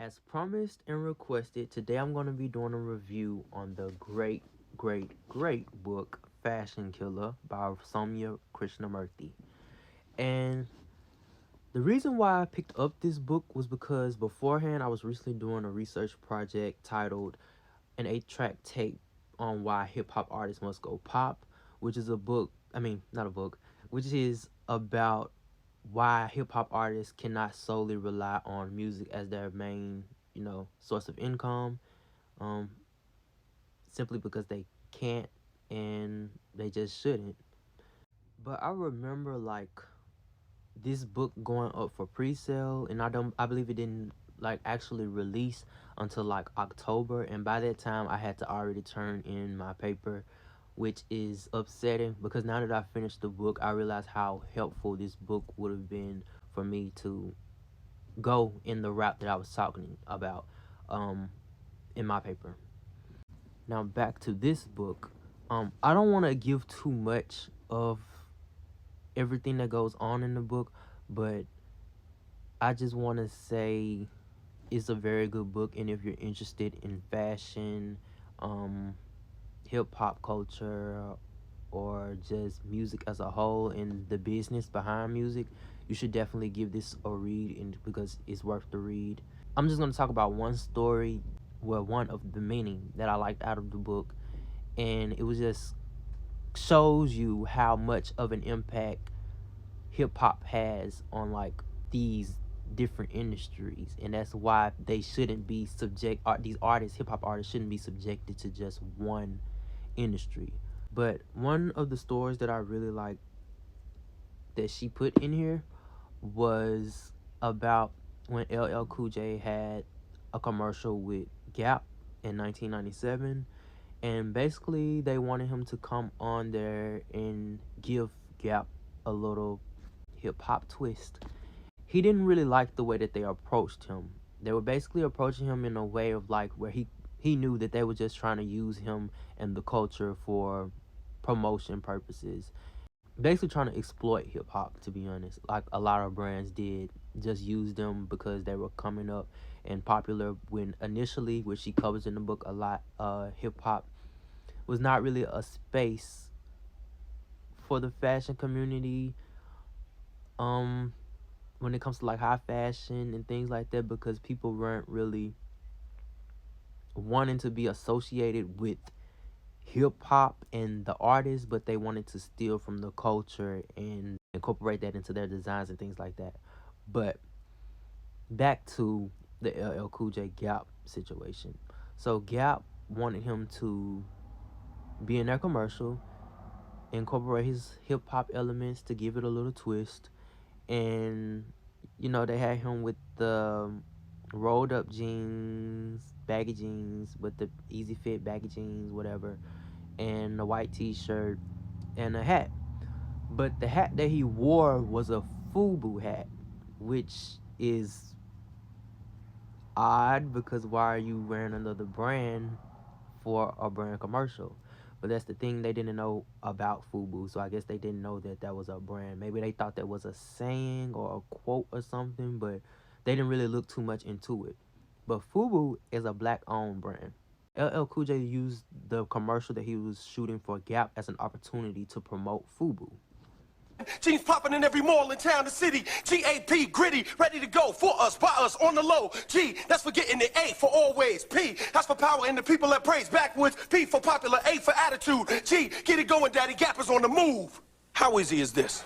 As promised and requested, today I'm going to be doing a review on the great book Fashion Killa by Sowmya Krishnamurthy. And the reason why I picked up this book was because beforehand I was recently doing a research project titled An 8-Track Tape on Why Hip Hop Artists Must Go Pop, which is a book, not a book, which is about why hip hop artists cannot solely rely on music as their main, source of income, um, simply because they can't and they just shouldn't. But I remember this book going up for pre-sale, and I believe it didn't actually release until October, and by that time I had to already turn in my paper, which is upsetting because now that I finished the book, I realized how helpful this book would have been for me to go in the route that I was talking about in my paper. Now back to this book. I don't want to give too much of everything that goes on in the book, but I just want to say it's a very good book, and if you're interested in fashion, hip hop culture, or just music as a whole and the business behind music, you should definitely give this a read, and because it's worth the read. I'm just going to talk about one story, one of the meaning that I liked out of the book, and it was just shows you how much of an impact hip hop has on these different industries, and that's why they shouldn't be these artists, hip hop artists, shouldn't be subjected to just one industry. But one of the stories that I really like that she put in here was about when LL Cool J had a commercial with Gap in 1997, and basically they wanted him to come on there and give Gap a little hip hop twist. He didn't really like the way that they approached him. They were basically approaching him in a way of where he knew that they were just trying to use him and the culture for promotion purposes, basically trying to exploit hip hop, to be honest, like a lot of brands did, just use them because they were coming up and popular, when initially, which she covers in the book a lot, hip hop was not really a space for the fashion community, when it comes to high fashion and things like that, because people weren't really wanting to be associated with hip hop and the artists, but they wanted to steal from the culture and incorporate that into their designs and things like that. But back to the LL Cool J Gap situation. So Gap wanted him to be in their commercial, incorporate his hip hop elements to give it a little twist, and they had him with the rolled up jeans, baggy jeans with the easy fit baggy jeans, whatever, and a white t-shirt and a hat. But the hat that he wore was a FUBU hat, which is odd because why are you wearing another brand for a brand commercial? But that's the thing, they didn't know about FUBU, so I guess they didn't know that that was a brand. Maybe they thought that was a saying or a quote or something, but they didn't really look too much into it. But FUBU is a black-owned brand. LL Cool J used the commercial that he was shooting for Gap as an opportunity to promote FUBU. Jeans popping in every mall in town, the city. GAP, gritty, ready to go for us, by us, on the low. G, that's for getting the A for always. P, that's for power and the people that praise. Backwards, P for popular, A for attitude. G, get it going, daddy, Gap is on the move. How easy is this?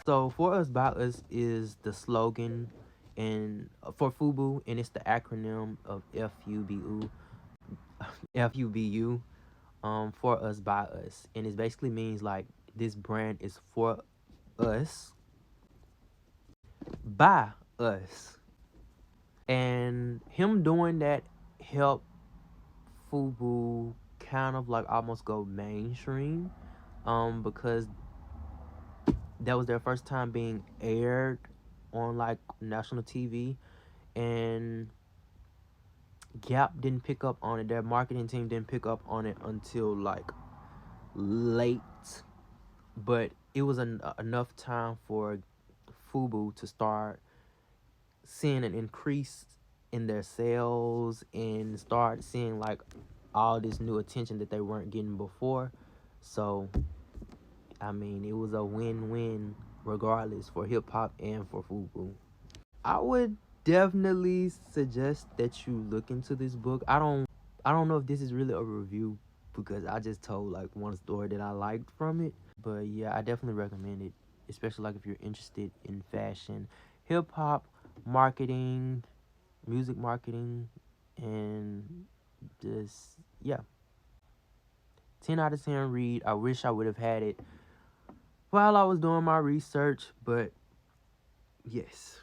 So for us, by us is the slogan and for FUBU, and it's the acronym of FUBU, for us, by us, and it basically means this brand is for us, by us, and him doing that helped FUBU kind of almost go mainstream, because that was their first time being aired on national TV, and Gap didn't pick up on it. Their marketing team didn't pick up on it until late, but it was enough time for FUBU to start seeing an increase in their sales and start seeing like all this new attention that they weren't getting before. So I mean, it was a win-win regardless for hip hop and for FUBU. I would definitely suggest that you look into this book. I don't know if this is really a review because I just told like one story that I liked from it. But yeah, I definitely recommend it, especially like if you're interested in fashion, hip hop, marketing, music marketing, and just yeah. 10 out of 10 read. I wish I would have had it while I was doing my research, but yes.